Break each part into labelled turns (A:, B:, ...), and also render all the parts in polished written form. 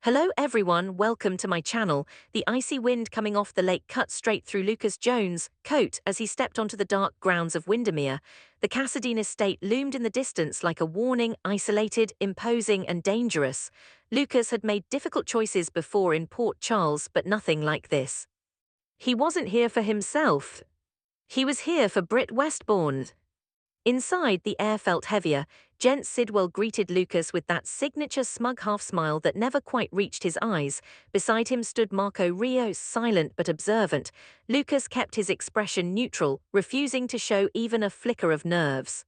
A: Hello everyone, welcome to my channel. The icy wind coming off the lake cut straight through Lucas Jones' coat as he stepped onto the dark grounds of Windermere. The Cassadine estate loomed in the distance like a warning, isolated, imposing and dangerous. Lucas had made difficult choices before in Port Charles, but nothing like this. He wasn't here for himself. He was here for Britt Westbourne. Inside, the air felt heavier. Gent Sidwell greeted Lucas with that signature smug half-smile that never quite reached his eyes. Beside him stood Marco Rios, silent but observant. Lucas kept his expression neutral, refusing to show even a flicker of nerves.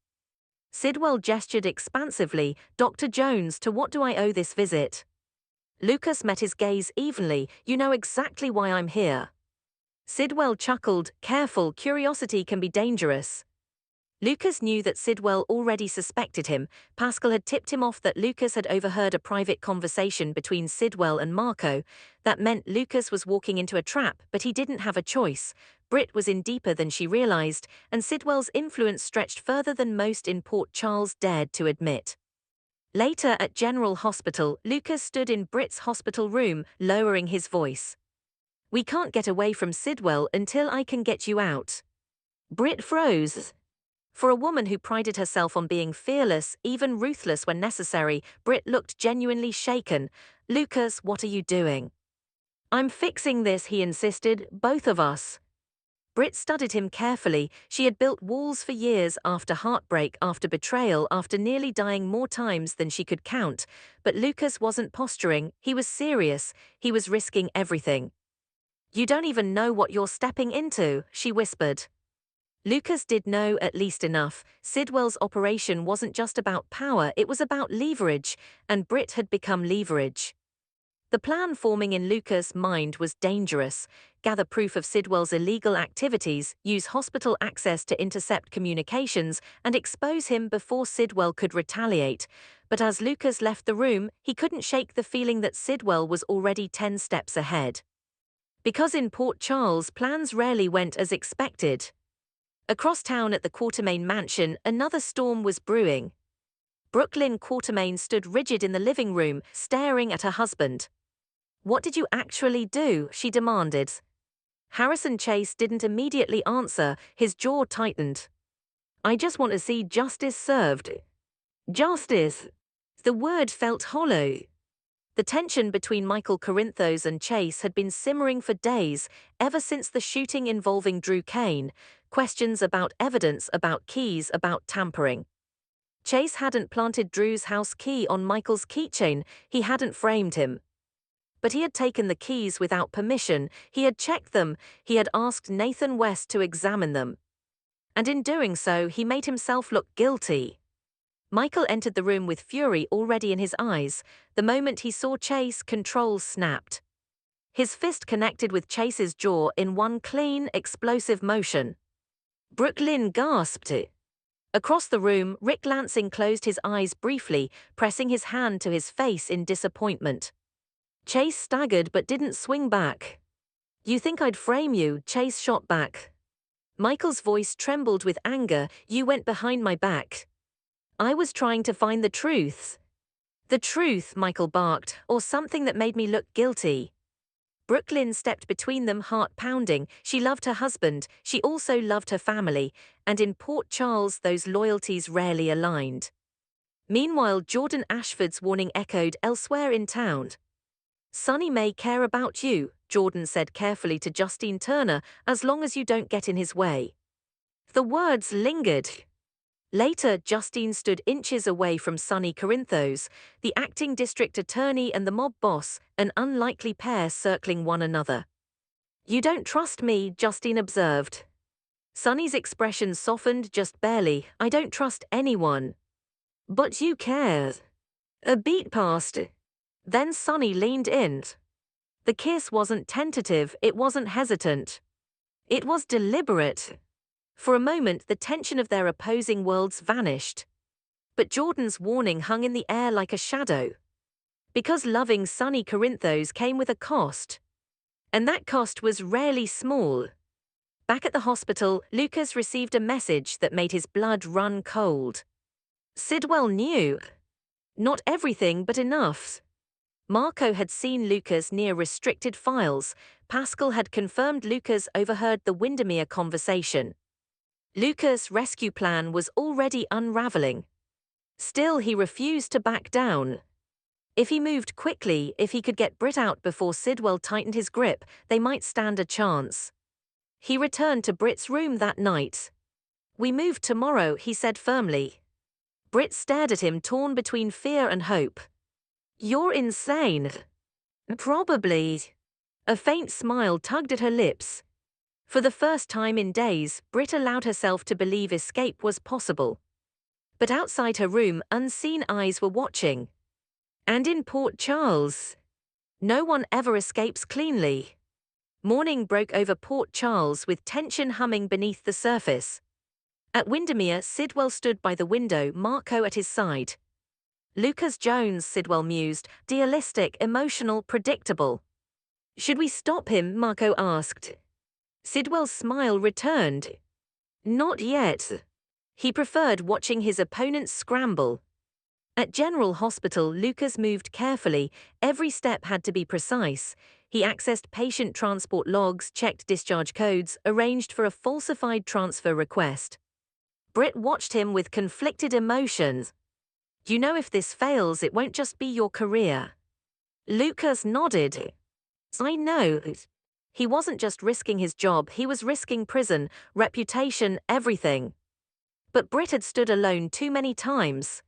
A: Sidwell gestured expansively. "Dr. Jones, to what do I owe this visit?" Lucas met his gaze evenly. "You know exactly why I'm here." Sidwell chuckled. "Careful, curiosity can be dangerous." Lucas knew that Sidwell already suspected him. Pascal had tipped him off that Lucas had overheard a private conversation between Sidwell and Marco. That meant Lucas was walking into a trap, but he didn't have a choice. Britt was in deeper than she realized, and Sidwell's influence stretched further than most in Port Charles dared to admit. Later at General Hospital, Lucas stood in Britt's hospital room, lowering his voice. "We can't get away from Sidwell until I can get you out." Britt froze. For a woman who prided herself on being fearless, even ruthless when necessary, Britt looked genuinely shaken. "Lucas, what are you doing?" "I'm fixing this," he insisted, "both of us." Britt studied him carefully. She had built walls for years, after heartbreak, after betrayal, after nearly dying more times than she could count. But Lucas wasn't posturing, he was serious, he was risking everything. "You don't even know what you're stepping into," she whispered. Lucas did know at least enough. Sidwell's operation wasn't just about power, it was about leverage, and Britt had become leverage. The plan forming in Lucas' mind was dangerous. Gather proof of Sidwell's illegal activities, use hospital access to intercept communications, and expose him before Sidwell could retaliate. But as Lucas left the room, he couldn't shake the feeling that Sidwell was already 10 steps ahead. Because in Port Charles, plans rarely went as expected. Across town at the Quartermaine mansion, another storm was brewing. Lynn Quartermaine stood rigid in the living room, staring at her husband. "What did you actually do?" she demanded. Harrison Chase didn't immediately answer, his jaw tightened. "I just want to see justice served." Justice. The word felt hollow. The tension between Corinthos and Chase had been simmering for days, ever since the shooting involving Drew Kane. Questions about evidence, about keys, about tampering. Chase hadn't planted Drew's house key on Michael's keychain, he hadn't framed him. But he had taken the keys without permission, he had checked them, he had asked Nathan West to examine them. And in doing so, he made himself look guilty. Michael entered the room with fury already in his eyes. The moment he saw Chase, control snapped. His fist connected with Chase's jaw in one clean, explosive motion. Lynn gasped. Across the room, Rick Lansing closed his eyes briefly, pressing his hand to his face in disappointment. Chase staggered but didn't swing back. "You think I'd frame you?" Chase shot back. Michael's voice trembled with anger. "You went behind my back." "I was trying to find the truth." "The truth," Michael barked, "or something that made me look guilty." Lynn stepped between them, heart pounding. She loved her husband, she also loved her family, and in Port Charles those loyalties rarely aligned. Meanwhile, Jordan Ashford's warning echoed elsewhere in town. "Sonny may care about you," Jordan said carefully to Justine Turner, "as long as you don't get in his way." The words lingered. Later, Justine stood inches away from Sonny Corinthos, the acting district attorney and the mob boss, an unlikely pair circling one another. "You don't trust me," Justine observed. Sonny's expression softened just barely. "I don't trust anyone." "But you care." A beat passed. Then Sonny leaned in. The kiss wasn't tentative, it wasn't hesitant. It was deliberate. For a moment, the tension of their opposing worlds vanished. But Jordan's warning hung in the air like a shadow. Because loving Sonny Corinthos came with a cost. And that cost was rarely small. Back at the hospital, Lucas received a message that made his blood run cold. Sidwell knew. Not everything, but enough. Marco had seen Lucas near restricted files. Pascal had confirmed Lucas overheard the Windermere conversation. Lucas' rescue plan was already unraveling. Still, he refused to back down. If he moved quickly, if he could get Britt out before Sidwell tightened his grip, they might stand a chance. He returned to Britt's room that night. "We move tomorrow," he said firmly. Britt stared at him, torn between fear and hope. "You're insane." "Probably." A faint smile tugged at her lips. For the first time in days, Britt allowed herself to believe escape was possible. But outside her room, unseen eyes were watching. And in Port Charles, no one ever escapes cleanly. Morning broke over Port Charles with tension humming beneath the surface. At Windermere, Sidwell stood by the window, Marco at his side. Lucas Jones, Sidwell mused, idealistic, emotional, predictable. "Should we stop him?" Marco asked. Sidwell's smile returned. "Not yet." He preferred watching his opponents scramble. At General Hospital, Lucas moved carefully. Every step had to be precise. He accessed patient transport logs, checked discharge codes, arranged for a falsified transfer request. Britt watched him with conflicted emotions. "You know, if this fails, it won't just be your career." Lucas nodded. "I know." He wasn't just risking his job, he was risking prison, reputation, everything. But Britt had stood alone too many times.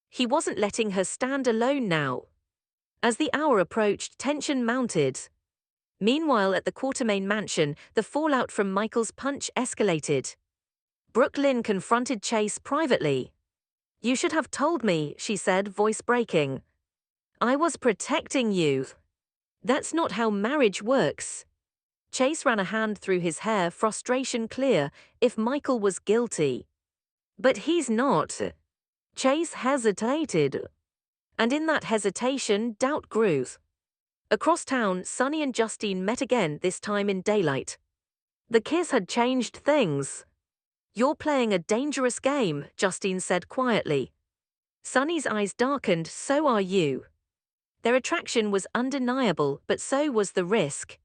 A: He wasn't letting her stand alone now. As the hour approached, tension mounted. Meanwhile, at the Quartermaine mansion, the fallout from Michael's punch escalated. Lynn confronted Chase privately. "You should have told me," she said, voice breaking. "I was protecting you." "That's not how marriage works." Chase ran a hand through his hair, frustration clear. If Michael was guilty. "But he's not." Chase hesitated. And in that hesitation, doubt grew. Across town, Sonny and Justine met again, this time in daylight. The kiss had changed things. "You're playing a dangerous game," Justine said quietly. Sonny's eyes darkened. "So are you." Their attraction was undeniable, but so was the risk.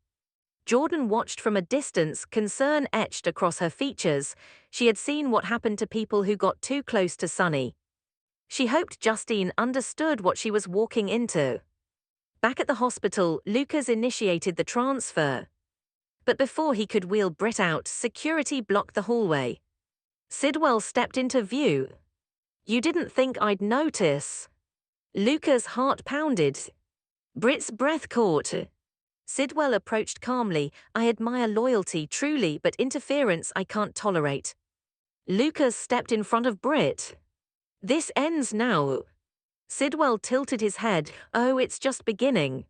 A: Jordan watched from a distance, concern etched across her features. She had seen what happened to people who got too close to Sonny. She hoped Justine understood what she was walking into. Back at the hospital, Lucas initiated the transfer. But before he could wheel Britt out, security blocked the hallway. Sidwell stepped into view. "You didn't think I'd notice." Lucas' heart pounded. Britt's breath caught. Sidwell approached calmly. "I admire loyalty, truly, but interference I can't tolerate." Lucas stepped in front of Britt. "This ends now." Sidwell tilted his head. "Oh, it's just beginning."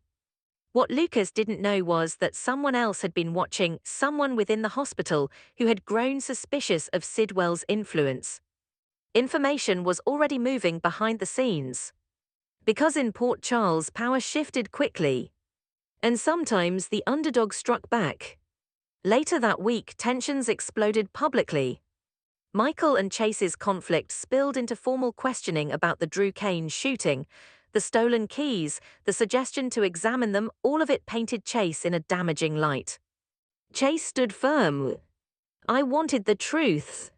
A: What Lucas didn't know was that someone else had been watching, someone within the hospital who had grown suspicious of Sidwell's influence. Information was already moving behind the scenes. Because in Port Charles, power shifted quickly. And sometimes the underdog struck back. Later that week, tensions exploded publicly. Michael and Chase's conflict spilled into formal questioning about the Drew Kane shooting, the stolen keys, the suggestion to examine them, all of it painted Chase in a damaging light. Chase stood firm. "I wanted the truth."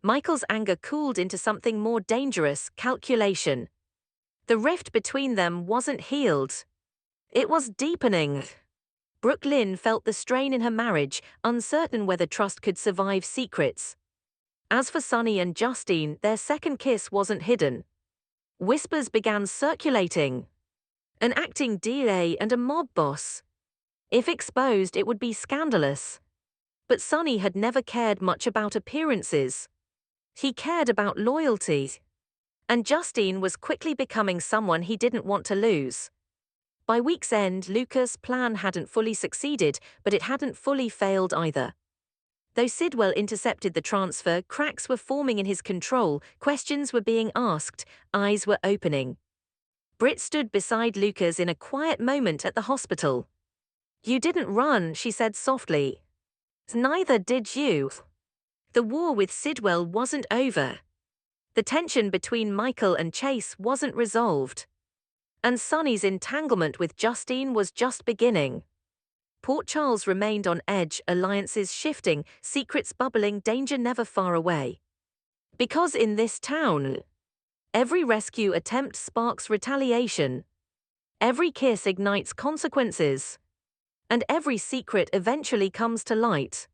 A: Michael's anger cooled into something more dangerous, calculation. The rift between them wasn't healed. It was deepening. Lynn felt the strain in her marriage, uncertain whether trust could survive secrets. As for Sonny and Justine, their second kiss wasn't hidden. Whispers began circulating. An acting DA and a mob boss. If exposed, it would be scandalous. But Sonny had never cared much about appearances. He cared about loyalty. And Justine was quickly becoming someone he didn't want to lose. By week's end, Lucas' plan hadn't fully succeeded, but it hadn't fully failed either. Though Sidwell intercepted the transfer, cracks were forming in his control, questions were being asked, eyes were opening. Britt stood beside Lucas in a quiet moment at the hospital. "You didn't run," she said softly. "Neither did you." The war with Sidwell wasn't over. The tension between Michael and Chase wasn't resolved. And Sonny's entanglement with Justine was just beginning. Port Charles remained on edge, alliances shifting, secrets bubbling, danger never far away. Because in this town, every rescue attempt sparks retaliation, every kiss ignites consequences, and every secret eventually comes to light.